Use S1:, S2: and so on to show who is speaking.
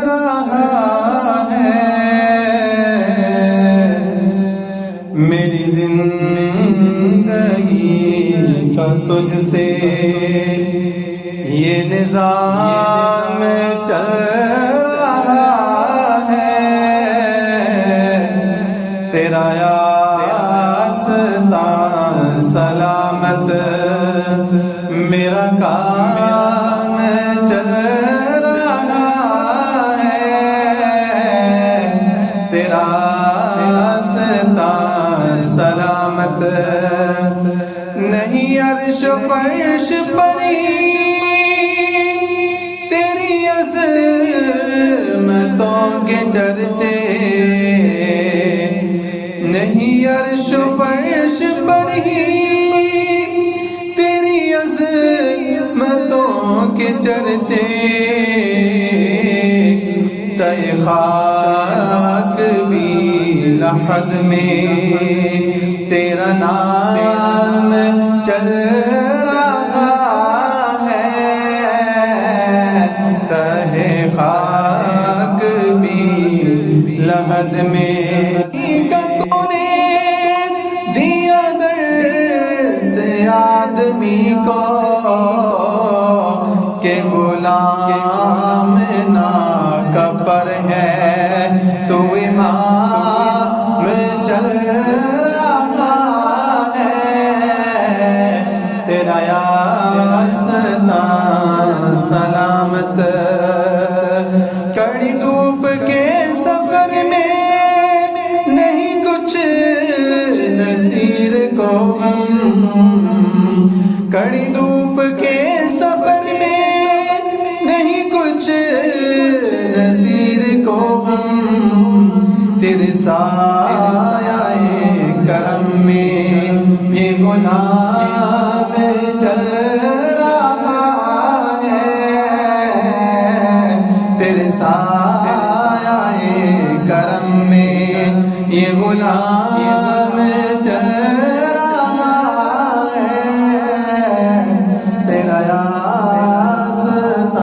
S1: رہا ہے، میری زندگی کا تجھ سے یہ نظام چل رہا ہے، تیرا آستان سلامت میرا کام چل رہا ہے، تیرا آستان سلامت نہیں عرش و فرش پر ہی تیری عظمتوں کے چرچے، نہیں عرش و فرش پر ہی تیری عظمتوں کے چرچے، تہ خاک بھی لحد میں تیرا نام چل رہا ہے، تہ خاک بھی لحد میں تو نے دیا درس آدمی کو کہ غلام نا کفر ہے، تو امام چل رہا ہے، تیرا آستان سلامت کڑی دھوپ کے سفر میں نہیں کچھ نصیر کو غم، کڑی دھوپ کے سفر میں نہیں کچھ نصیر کو غم، تیرے سایہ کرم میں یہ غلام چل رہا ہے، تیرے سایہ کرم میں یہ غلام